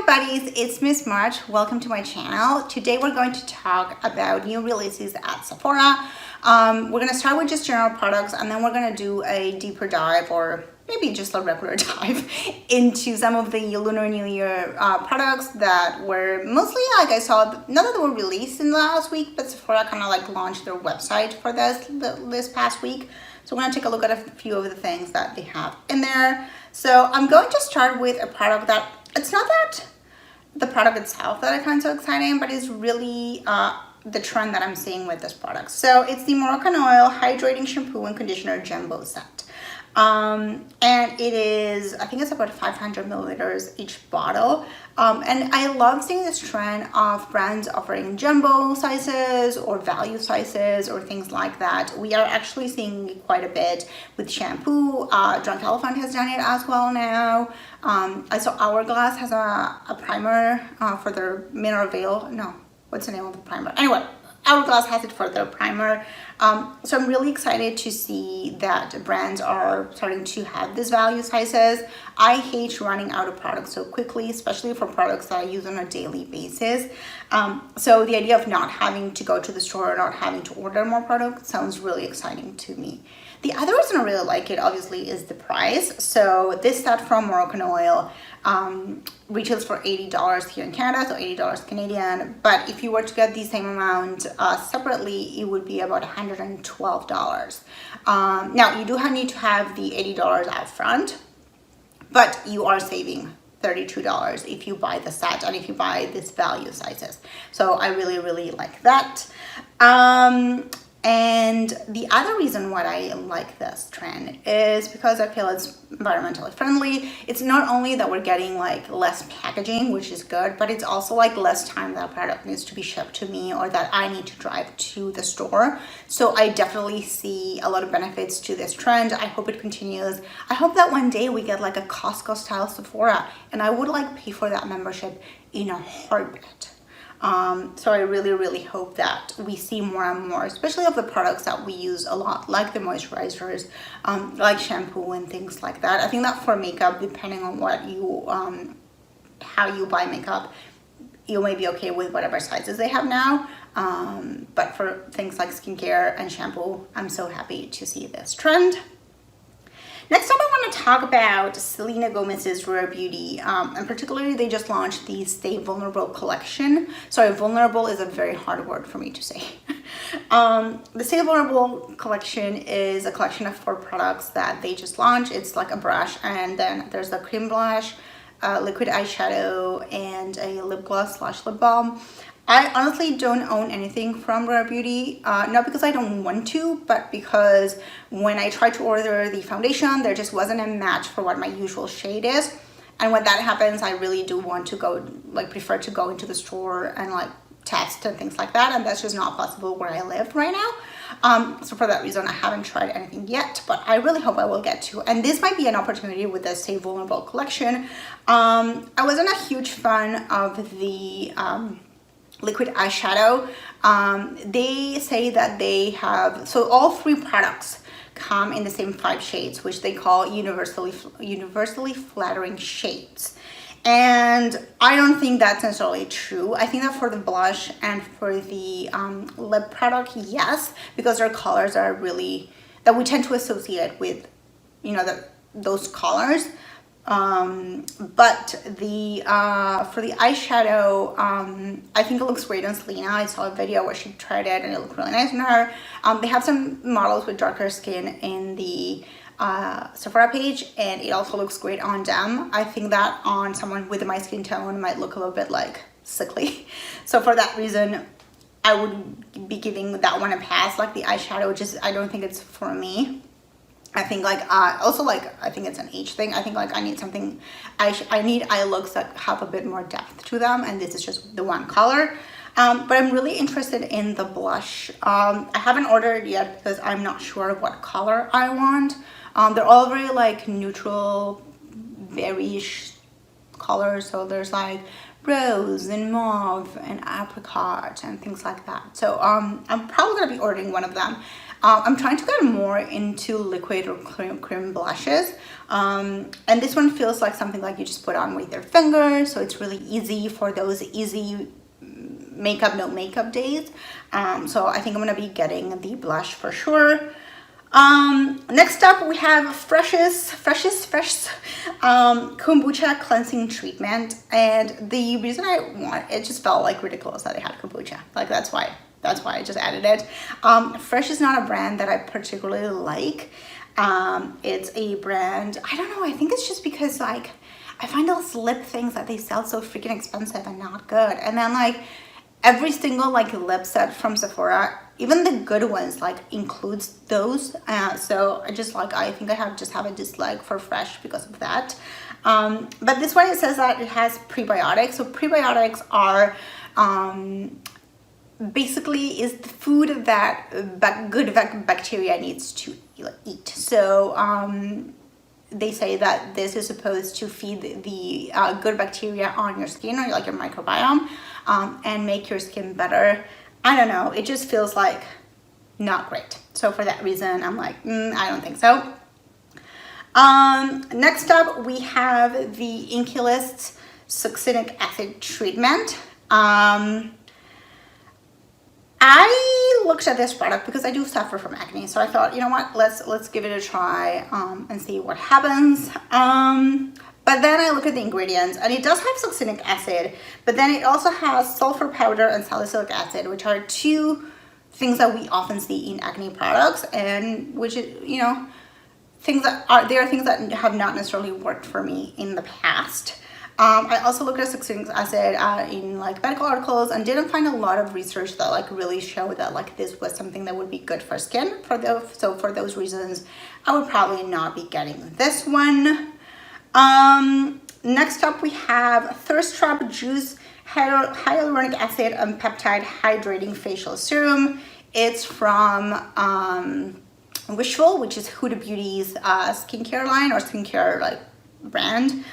Hi buddies, it's Miss March. Welcome to my channel. Today we're going to talk about new releases at Sephora. We're going to start with just general products, and then we're going to do a deeper dive, or maybe just a regular dive, into some of the Lunar New Year products that were mostly, like, I saw, not that they were released in the last week, but Sephora kind of like launched their website for this past week. So we're going to take a look at a few of the things that they have in there. So I'm going to start with a product that, it's not that the product itself that I find so exciting, but it's really the trend that I'm seeing with this product. So it's the Moroccan Oil Hydrating Shampoo and Conditioner Jumbo Set. And it is, I think it's about 500 milliliters each bottle. And I love seeing this trend of brands offering jumbo sizes or value sizes or things like that. We are actually seeing quite a bit with shampoo. Drunk Elephant has done it as well now. I saw Hourglass has a primer for their mineral veil. No, what's the name of the primer? Anyway, Hourglass has it for their primer. So I'm really excited to see that brands are starting to have these value sizes. I hate running out of products so quickly, especially for products that I use on a daily basis. So the idea of not having to go to the store or not having to order more products sounds really exciting to me. The other reason I really like it, obviously, is the price. So this set from Moroccan Oil retails for $80 here in Canada, so $80 Canadian. But if you were to get the same amount separately, it would be about $112. Now, you do need to have the $80 out front, but you are saving $32 if you buy the set and if you buy this value sizes. So I really, really like that. And the other reason why I like this trend is because I feel it's environmentally friendly. It's not only that we're getting like less packaging, which is good, but it's also like less time that product needs to be shipped to me or that I need to drive to the store. So I definitely see a lot of benefits to this trend. I hope it continues. I hope that one day we get like a Costco style Sephora, and I would like pay for that membership in a heartbeat. So I really, really hope that we see more and more, especially of the products that we use a lot, like the moisturizers, like shampoo and things like that. I think that for makeup, depending on what you, how you buy makeup, you may be okay with whatever sizes they have now. But for things like skincare and shampoo, I'm so happy to see this trend. Next up, I want to talk about Selena Gomez's Rare Beauty, and particularly they just launched the Stay Vulnerable collection. Sorry, vulnerable is a very hard word for me to say. The Stay Vulnerable collection is a collection of 4 products that they just launched. It's like a brush, and then there's a cream blush, liquid eyeshadow, and a lip gloss / lip balm. I honestly don't own anything from Rare Beauty, not because I don't want to, but because when I tried to order the foundation, there just wasn't a match for what my usual shade is. And when that happens, I really do want to go, like, prefer to go into the store and like test and things like that. And that's just not possible where I live right now. So for that reason, I haven't tried anything yet, but I really hope I will get to. And this might be an opportunity with the Stay Vulnerable collection. I wasn't a huge fan of the liquid eyeshadow. They say that they have, so all 3 products come in the same 5 shades, which they call universally flattering shades. And I don't think that's necessarily true. I think that for the blush and for the lip product, yes, because their colors are really, that we tend to associate with, you know, those colors. But the for the eyeshadow, I think it looks great on Selena. I saw a video where she tried it and it looked really nice on her. They have some models with darker skin in the Sephora page, and it also looks great on them. I think that on someone with my skin tone might look a little bit like sickly. So for that reason, I would be giving that one a pass. Like the eyeshadow, just, I don't think it's for me. I think like, also like, I think it's an age thing. I think like I need something, I need eye looks that have a bit more depth to them, and this is just the one color. But I'm really interested in the blush. I haven't ordered yet because I'm not sure what color I want. They're all very like neutral, berryish colors. So there's like rose and mauve and apricot and things like that. So I'm probably gonna be ordering one of them. I'm trying to get more into liquid or cream blushes. And this one feels like something like you just put on with your fingers. So it's really easy for those easy makeup, no makeup days. So I think I'm gonna be getting the blush for sure. Next up we have fresh kombucha cleansing treatment, and the reason I want it just felt like ridiculous that it had kombucha, like that's why I just added it. Fresh is not a brand that I particularly like. It's a brand, I don't know, I think it's just because like I find those lip things that they sell so freaking expensive and not good, and then like every single like lip set from Sephora, even the good ones, like includes those. So I just like, I think I just have a dislike for Fresh because of that. But this one, it says that it has prebiotics. So prebiotics are basically is the food that good bacteria needs to eat. So they say that this is supposed to feed the good bacteria on your skin, or like your microbiome, and make your skin better. I don't know, it just feels like not great. So for that reason, I'm like, I don't think so. Next up, we have the Inculist succinic acid treatment. I looked at this product because I do suffer from acne, so I thought, you know what, let's give it a try and see what happens. But then I look at the ingredients, and it does have succinic acid, but then it also has sulfur powder and salicylic acid, which are two things that we often see in acne products, and which is, you know, things that are things that have not necessarily worked for me in the past. I also looked at succinic acid in like medical articles and didn't find a lot of research that like really showed that like this was something that would be good for skin. So for those reasons, I would probably not be getting this one. Next up, we have Thirst Trap Juice Hyaluronic Acid and Peptide Hydrating Facial Serum. It's from Wishful, which is Huda Beauty's skincare line or skincare like brand.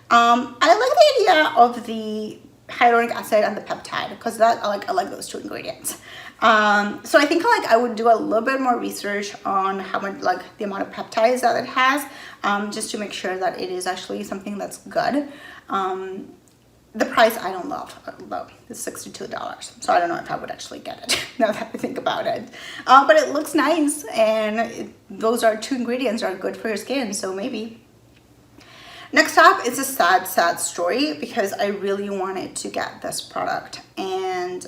I like the idea of the hyaluronic acid and the peptide because that I like those two ingredients. So I think like I would do a little bit more research on how much, like the amount of peptides that it has, just to make sure that it is actually something that's good. The price I don't love, though. It's $62, so I don't know if I would actually get it now that I think about it. But it looks nice, and those are two ingredients that are good for your skin, so maybe. Next up, it's a sad story because I really wanted to get this product, and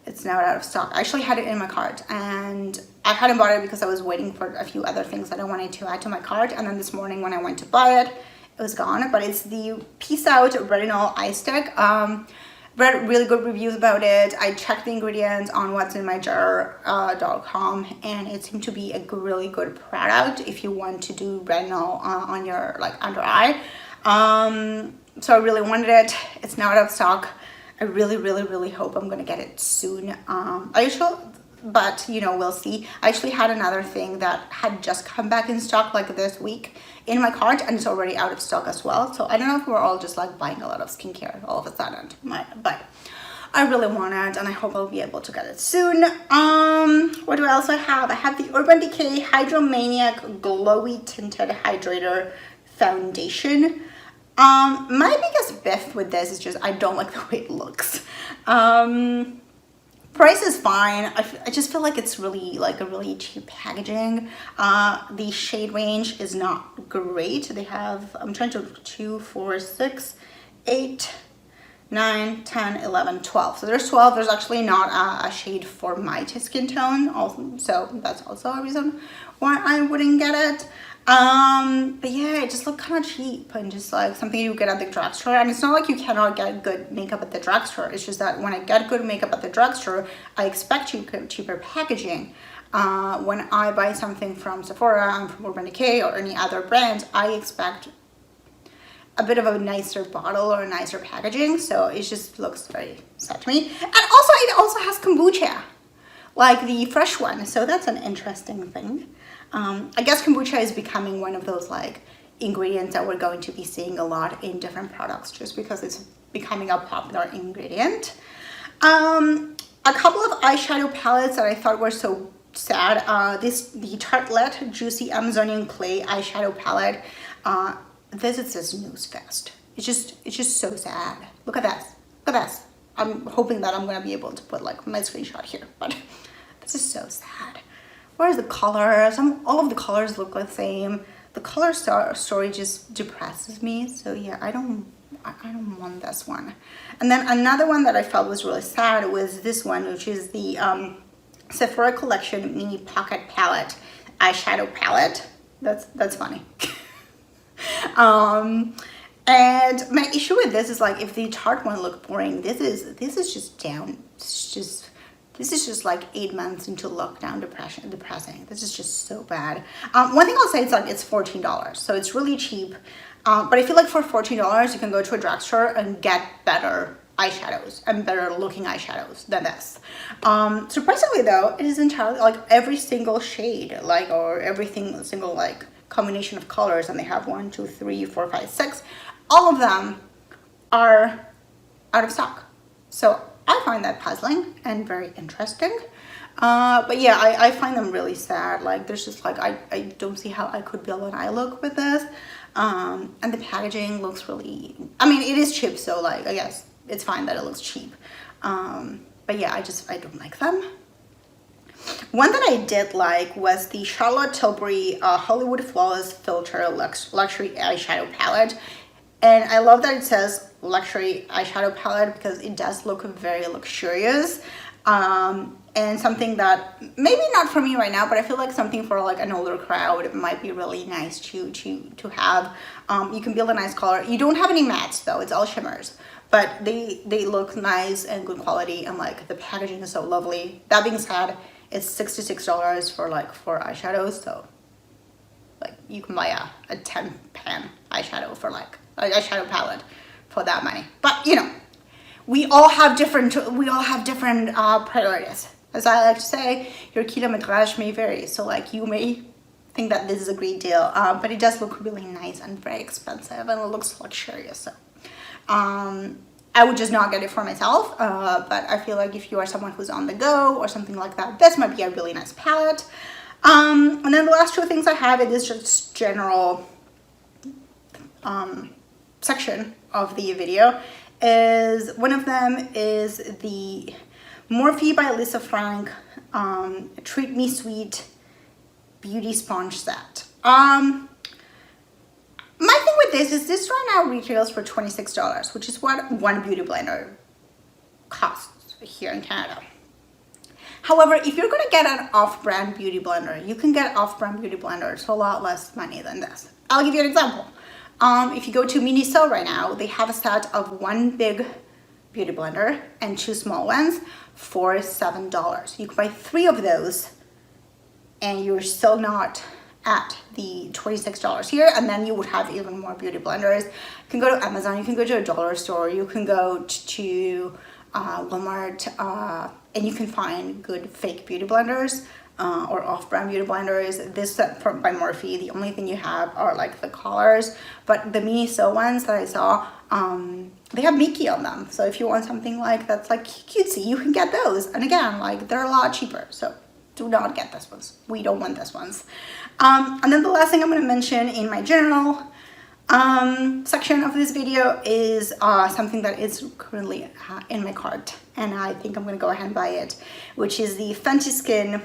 it's now out of stock. I actually had it in my cart, and I hadn't bought it because I was waiting for a few other things that I wanted to add to my cart, and then this morning when I went to buy it, it was gone. But it's the Peace Out Retinol Eye Stick. Read really good reviews about it. I checked the ingredients on what'sinmyjar.com, and it seemed to be a really good product if you want to do retinol on your like under eye. So I really wanted it. It's now out of stock. I really hope I'm gonna get it soon. But you know, we'll see. I actually had another thing that had just come back in stock like this week in my cart, and it's already out of stock as well. So I don't know if we're all just like buying a lot of skincare all of a sudden, but I really want it, and I hope I'll be able to get it soon. What do I also have? I have the Urban Decay Hydromaniac Glowy Tinted Hydrator Foundation. My biggest beef with this is just I don't like the way it looks. Price is fine. I just feel like it's really like a really cheap packaging. The shade range is not great. They have, I'm trying to 2, 4, 6, 8, 9, 10, 11, 12. So there's 12. There's actually not a shade for my skin tone. Also, so that's also a reason why I wouldn't get it. But yeah, it just looked kind of cheap and just like something you get at the drugstore. And it's not like you cannot get good makeup at the drugstore. It's just that when I get good makeup at the drugstore, I expect cheaper packaging. When I buy something from Sephora and from Urban Decay or any other brand, I expect a bit of a nicer bottle or a nicer packaging. So it just looks very sad to me. And also, it also has kombucha, like the fresh one. So that's an interesting thing. I guess kombucha is becoming one of those like ingredients that we're going to be seeing a lot in different products just because it's becoming a popular ingredient. A couple of eyeshadow palettes that I thought were so sad. The Tartelette Juicy Amazonian Clay eyeshadow palette. This is this news fest. It's just so sad. Look at this. Look at this. I'm hoping that I'm gonna be able to put like my screenshot here, but this is so sad. Where's the colors? All of the colors look the same. The color story just depresses me. So yeah, I don't want this one. And then another one that I felt was really sad was this one, which is the Sephora Collection Mini Pocket Palette eyeshadow palette. That's funny. And my issue with this is like, if the Tarte one looked boring, this is just down. This is just like 8 months into lockdown depressing. This is just so bad. One thing I'll say is like it's $14, so it's really cheap. But I feel like for $14, you can go to a drugstore and get better eyeshadows and better looking eyeshadows than this. Surprisingly though, it is entirely like every single shade, like, or everything single like combination of colors, and they have 1, 2, 3, 4, 5, 6. All of them are out of stock. So I find that puzzling and very interesting. But yeah, I find them really sad. Like, there's just like, I don't see how I could build an eye look with this. And the packaging looks really, I mean, it is cheap, so like, I guess it's fine that it looks cheap. But yeah, I don't like them. One that I did like was the Charlotte Tilbury Hollywood Flawless Filter Luxury Eyeshadow Palette. And I love that it says luxury eyeshadow palette because it does look very luxurious. And something that maybe not for me right now, but I feel like something for like an older crowd might be really nice to have. You can build a nice color. You don't have any mattes though, it's all shimmers, but they look nice and good quality, and like the packaging is so lovely. That being said, it's $66 for like 4 eyeshadows, so like you can buy a 10 pan eyeshadow for like an eyeshadow palette for that money. But you know, we all have different priorities. As I like to say, your kilometrage may vary. So like you may think that this is a great deal, but it does look really nice and very expensive, and it looks luxurious. So I would just not get it for myself, but I feel like if you are someone who's on the go or something like that, this might be a really nice palette. And then the last 2 things I have, it is just general section of the video. Is one of them is the Morphe by Lisa Frank Treat Me Sweet Beauty Sponge Set. My thing with this right now retails for $26, which is what one beauty blender costs here in Canada. However, if you're going to get an off-brand beauty blender, you can get off-brand beauty blenders for a lot less money than this. I'll give you an example. If you go to Miniso right now, they have a set of 1 big beauty blender and 2 small ones for $7. You can buy 3 of those and you're still not at the $26 here, and then you would have even more beauty blenders. You can go to Amazon, you can go to a dollar store, you can go to Walmart, and you can find good fake beauty blenders or off-brand beauty blenders. This set by Morphe, the only thing you have are like the collars, but the Miniso ones that I saw, they have Mickey on them. So if you want something like that's like cutesy, you can get those. And again, like they're a lot cheaper. So do not get this ones. We don't want this ones. And then the last thing I'm going to mention in my general section of this video is something that is currently in my cart, and I think I'm going to go ahead and buy it, which is the Fenty Skin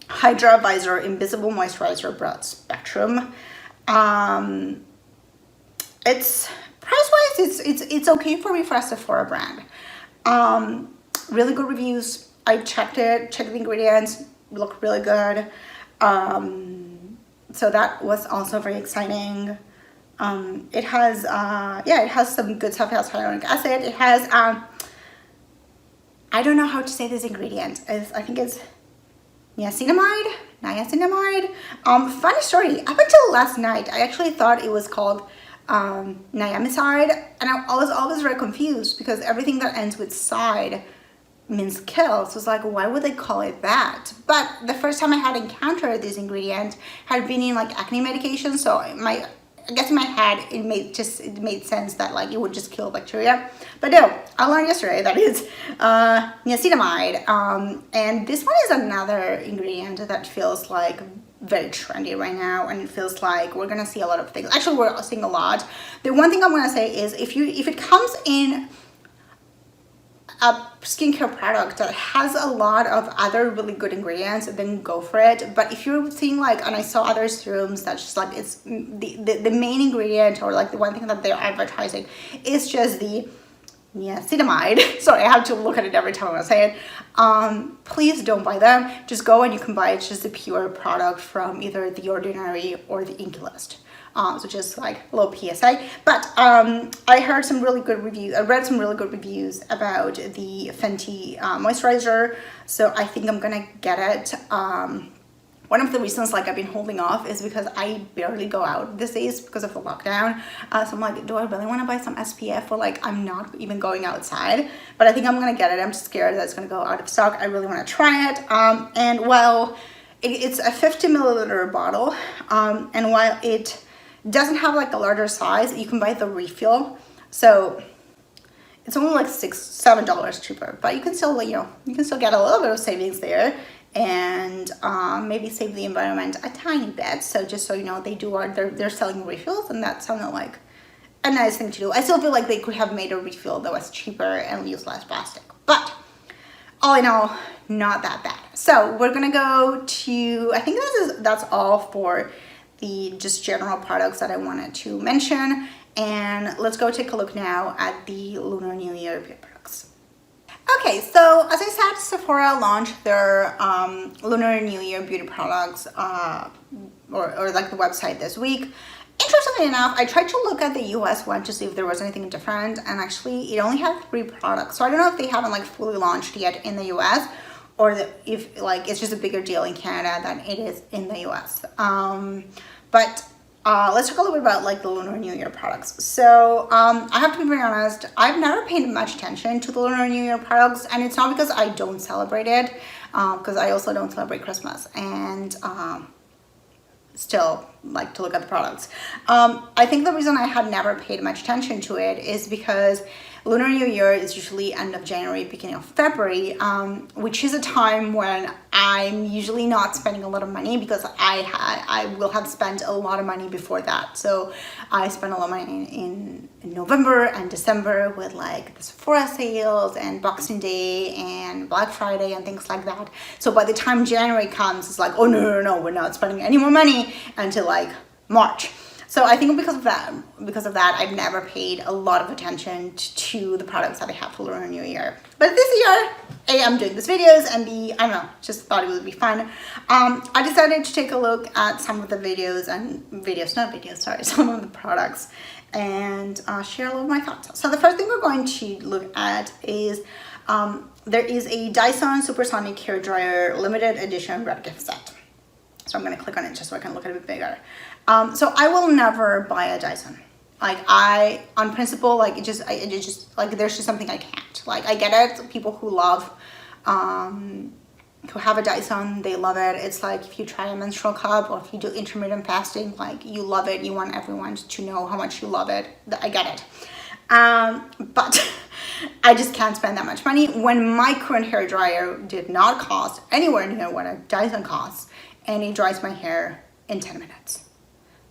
Hydra Visor Invisible Moisturizer Broad Spectrum. It's price-wise, it's okay for me for a Sephora brand. Really good reviews. I checked the ingredients, look really good. So that was also very exciting. It has it has some good stuff. It has hyaluronic acid. It has I don't know how to say this ingredient. I think it's niacinamide. Funny story, up until last night I actually thought it was called niacinamide, and I was always very confused because everything that ends with side means kill. So it's like, why would they call it that? But the first time I had encountered this ingredient had been in like acne medication, so my I guess in my head it made sense that like it would just kill bacteria, but no, I learned yesterday that it's niacinamide, and this one is another ingredient that feels like very trendy right now, and it feels like we're gonna see a lot of things. Actually, we're seeing a lot. The one thing I'm gonna say is if it comes in a skincare product that has a lot of other really good ingredients, then go for it. But if you're seeing like, and I saw other serums that's just like it's the main ingredient, or like the one thing that they're advertising is just the niacinamide. Sorry, I have to look at it every time I say it. Please don't buy them. Just go and you can buy just a pure product from either The Ordinary or the Ink List. So just like a little PSA. But I heard some really good reviews. I read some really good reviews about the Fenty moisturizer. So I think I'm gonna get it. One of the reasons like I've been holding off is because I barely go out these days because of the lockdown. So I'm like, do I really want to buy some SPF, or like I'm not even going outside? But I think I'm gonna get it. I'm just scared that it's gonna go out of stock. I really want to try it. And while it's a 50 milliliter bottle, and while it doesn't have like a larger size, you can buy the refill. So it's only like $7 cheaper, but you can still, you can still get a little bit of savings there, and maybe save the environment a tiny bit. So just so you know, they're selling refills, and that sounded like a nice thing to do. I still feel like they could have made a refill that was cheaper and use less plastic, but all in all, not that bad. So we're gonna go to, I think that's all for the just general products that I wanted to mention, and let's go take a look now at the Lunar New Year beauty products. Okay, so as I said, Sephora launched their Lunar New Year beauty products, or like the website this week. Interestingly enough, I tried to look at the US one to see if there was anything different, and actually it only had 3 products. So I don't know if they haven't like fully launched yet in the US, or if like it's just a bigger deal in Canada than it is in the US. But let's talk a little bit about like the Lunar New Year products. So I have to be very honest, I've never paid much attention to the Lunar New Year products, and it's not because I don't celebrate it, because I also don't celebrate Christmas, and still like to look at the products. I think the reason I had never paid much attention to it is because Lunar New Year is usually end of January, beginning of February, which is a time when I'm usually not spending a lot of money, because I will have spent a lot of money before that. So I spend a lot of money in November and December with like the Sephora sales and Boxing Day and Black Friday and things like that. So by the time January comes, it's like, oh no, we're not spending any more money until like March. So I think because of that, I've never paid a lot of attention to the products that I have for Lunar New Year. But this year, A, I'm doing these videos, and B, I don't know, just thought it would be fun. I decided to take a look at some of the some of the products, and share a little of my thoughts. So the first thing we're going to look at is there is a Dyson Supersonic Hair Dryer Limited Edition Red Gift Set. So I'm going to click on it just so I can look at it a bit bigger. So I will never buy a Dyson. Like on principle, like it just like there's just something I can't. Like I get it, people who love, who have a Dyson, they love it. It's like if you try a menstrual cup, or if you do intermittent fasting, like you love it. You want everyone to know how much you love it. I get it. But I just can't spend that much money when my current hair dryer did not cost anywhere near what a Dyson costs, and it dries my hair in 10 minutes.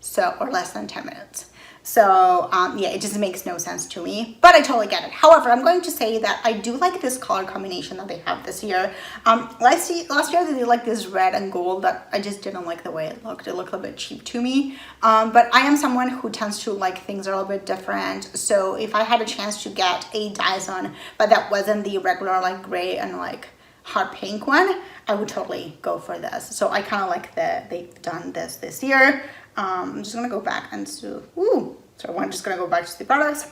So, or less than 10 minutes. So yeah, it just makes no sense to me, but I totally get it. However, I'm going to say that I do like this color combination that they have this year. Last year they did like this red and gold that I just didn't like the way it looked. It looked a bit cheap to me. But I am someone who tends to like things are a little bit different. So if I had a chance to get a Dyson, but that wasn't the regular like gray and like hot pink one, I would totally go for this. So I kind of like that they've done this year. I'm just gonna go back and so I'm just gonna go back to the products.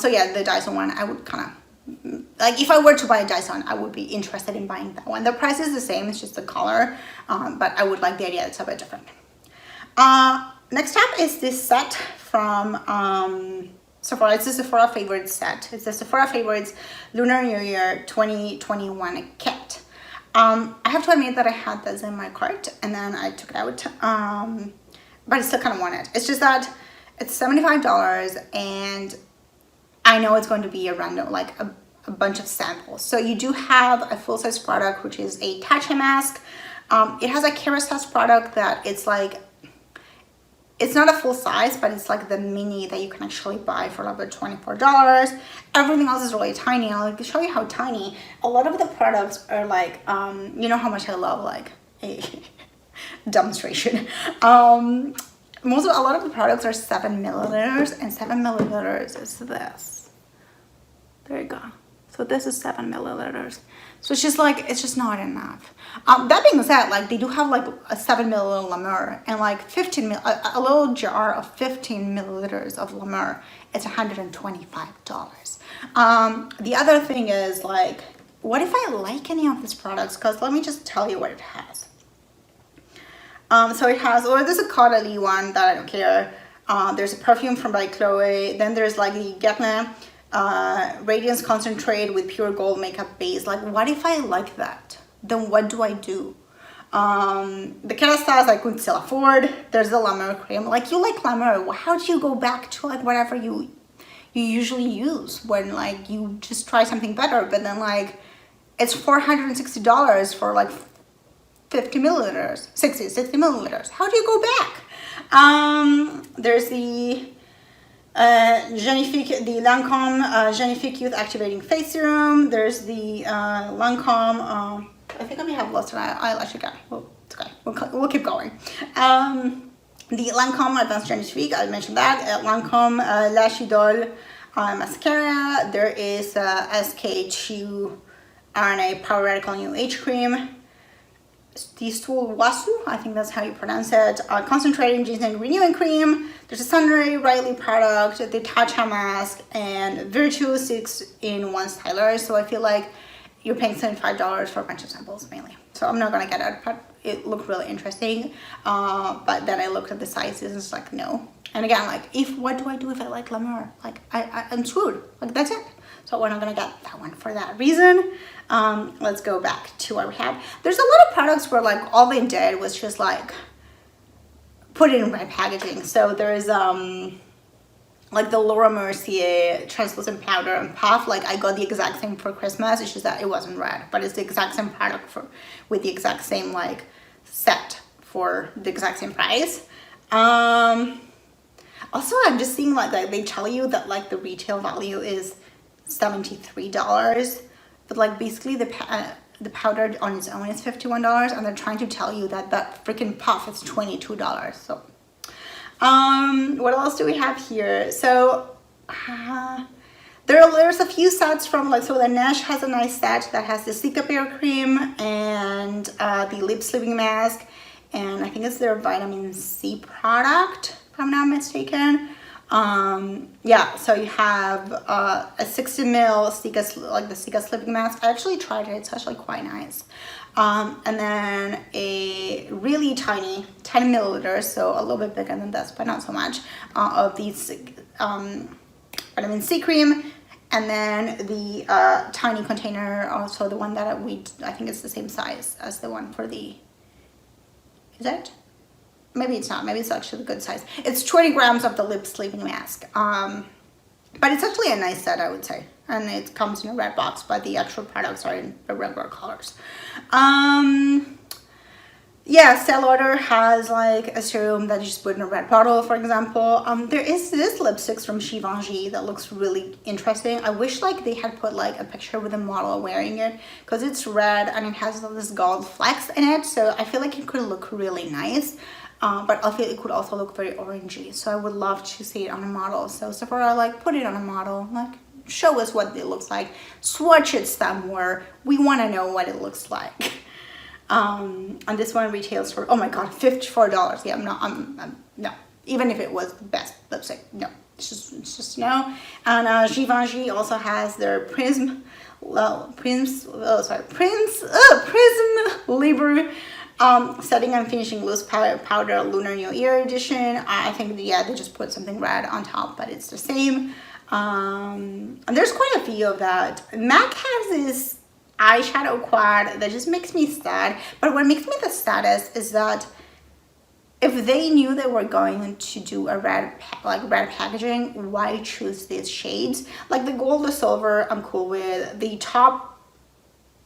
So yeah, the Dyson one, I would kind of like, if I were to buy a Dyson, I would be interested in buying that one. The price is the same, it's just the color, but I would like the idea it's a bit different. Next up is this set from Sephora. It's the Sephora Favorites set. It's the Sephora Favorites Lunar New Year 2021 kit. I have to admit that I had this in my cart and then I took it out. but I still kind of want it. It's just that it's $75 and I know it's going to be a random, like a bunch of samples. So you do have a full-size product, which is a Decay mask. It has a Kerastase product that it's like, it's not a full size, but it's like the mini that you can actually buy for about $24. Everything else is really tiny. I'll show you how tiny. A lot of the products are like, you know how much I love like a demonstration. A lot of the products are 7 milliliters, and 7 milliliters is this. There you go. So this is 7 milliliters. So it's just like, it's just not enough. That being said, like they do have like a 7 milliliter Lunar and like a little jar of 15 milliliters of Lunar. It's $125. The other thing is like, what if I like any of these products? Because let me just tell you what it has. So it has, or there's a Caudalie one that I don't care. There's a perfume from by Chloe. Then there's like the Gatna Radiance Concentrate with pure gold makeup base. Like, what if I like that? Then what do I do? The Kerastase I could still afford. There's the Lunar cream. Like, you like Lunar. How do you go back to like whatever you usually use when like you just try something better? But then like it's $460 for like 50 milliliters, 60 milliliters. How do you go back? There's the Genifique, the Lancome Genifique Youth Activating Face Serum. There's the Lancome, I think I may have lost an eyelash again. Well, it's okay, we'll keep going. The Lancome Advanced Genifique, I mentioned that. Lancome Lash Idol Mascara. There is SK2 RNA Power Radical New Age Cream. The Stool Wasu, I think that's how you pronounce it. Concentrating Ginseng Renewing Cream. There's a Sunray Riley product, the Tatcha Mask, and Virtue 6-in-1 Styler. So I feel like you're paying $75 for a bunch of samples mainly. So I'm not gonna get it, but it looked really interesting. But then I looked at the sizes and it's like, no. And again, like, what do I do if I like Lunar? Like, I'm screwed. Like, that's it. So we're not gonna get that one for that reason. Let's go back to what we have. There's a lot of products where like all they did was just like put it in red packaging. So there's like the Laura Mercier translucent powder and puff. Like I got the exact same for Christmas. It's just that it wasn't red, but it's the exact same product with the exact same like set for the exact same price. Also, I'm just seeing like they tell you that like the retail value is $73, but like basically the powder on its own is $51, and they're trying to tell you that that freaking puff is $22. So what else do we have here? So there's a few sets from like, so the Nash has a nice set that has the Cicapair cream and the lip sleeping mask, and I think it's their vitamin C product if I'm not mistaken. Yeah, so you have a 60 ml Cica, like the Cica sleeping mask. I actually tried it, it's actually quite nice. And then a really tiny 10 milliliters, so a little bit bigger than this, but not so much, of these vitamin C cream. And then the tiny container, also the one that I think it's the same size as the one for the, is it? Maybe it's not, maybe it's actually a good size. It's 20 grams of the lip sleeping mask. But it's actually a nice set, I would say. And it comes in a red box, but the actual products are in the regular colors. Yeah, Style Order has like a serum that you just put in a red bottle, for example. There is this lipsticks from Givenchy that looks really interesting. I wish like they had put like a picture with a model wearing it, because it's red and it has this gold flecks in it. So I feel like it could look really nice. But I feel it could also look very orangey. So I would love to see it on a model. So Sephora, like, put it on a model. Like, show us what it looks like. Swatch it somewhere. We want to know what it looks like. And this one retails for, oh my god, $54. Yeah, no. Even if it was the best lipstick, no. It's just no. And Givenchy also has their Prism Libre setting and finishing loose powder Lunar New Year edition. I think, yeah, they just put something red on top, but it's the same. And there's quite a few of that. MAC has this eyeshadow quad that just makes me sad. But what makes me the saddest is that if they knew they were going to do a red packaging, why choose these shades? Like the gold, the silver, I'm cool with. The top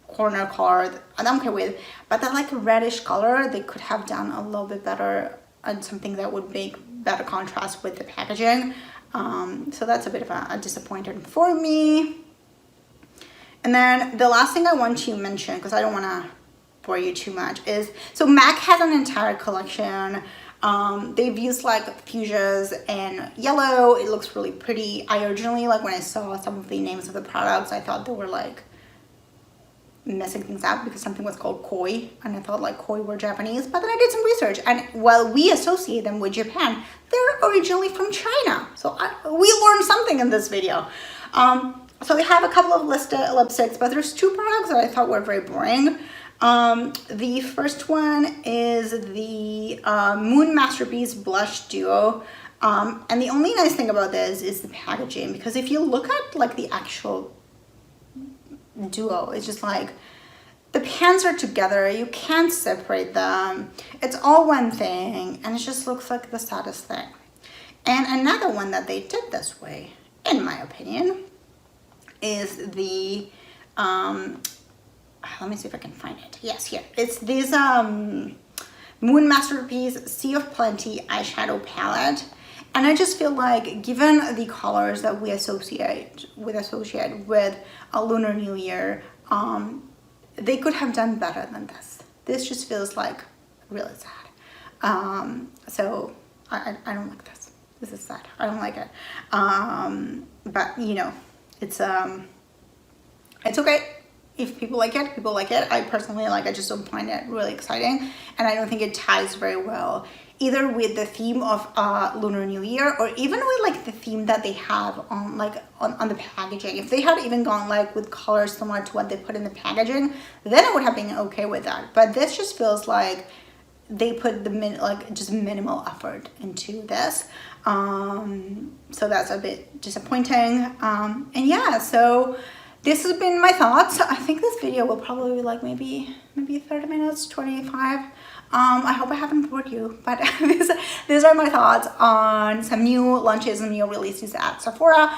corner color, I'm okay with, but that like reddish color, they could have done a little bit better and something that would make better contrast with the packaging. So that's a bit of a disappointment for me. And then the last thing I want to mention, because I don't want to bore you too much, is so MAC has an entire collection. They've used like fuchsias and yellow. It looks really pretty. I originally, like when I saw some of the names of the products, I thought they were like messing things up because something was called koi, and I thought like koi were Japanese, but then I did some research, and while we associate them with Japan, they're originally from China. So we learned something in this video. So they have a couple of listed lipsticks, but there's two products that I thought were very boring. The first one is the Moon Masterpiece Blush Duo. And the only nice thing about this is the packaging, because if you look at like the actual duo, it's just like the pans are together, you can't separate them, it's all one thing, and it just looks like the saddest thing. And another one that they did this way, in my opinion, is the let me see if I can find it. Yes, here. It's this Moon Masterpiece Sea of Plenty eyeshadow palette. And I just feel like, given the colors that we associate with a Lunar New Year, they could have done better than this. This just feels like really sad. So I don't like this. This is sad. I don't like it. But you know, it's okay. If people like it, people like it. I personally like, I just don't find it really exciting, and I don't think it ties very well either with the theme of Lunar New Year, or even with like the theme that they have on on the packaging. If they had even gone like with colors similar to what they put in the packaging, then I would have been okay with that. But this just feels like they put the just minimal effort into this. So that's a bit disappointing. And yeah, so this has been my thoughts. I think this video will probably be like maybe 30 minutes, 25. I hope I haven't bored you, but these are my thoughts on some new launches and new releases at Sephora.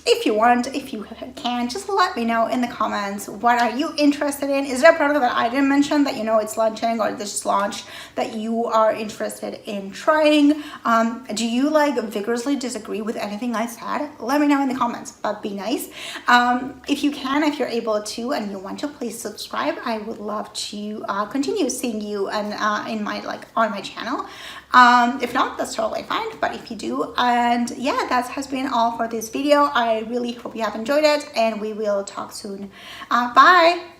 If you want, if you can, just let me know in the comments, what are you interested in? Is there a product that I didn't mention that you know it's launching or this just launched that you are interested in trying? Do you like vigorously disagree with anything I said? Let me know in the comments, but be nice. If you can, if you're able to and you want to, please subscribe. I would love to continue seeing you and in my on my channel. If not, that's totally fine, but if you do. And yeah, that has been all for this video. I really hope you have enjoyed it, and we will talk soon. Bye.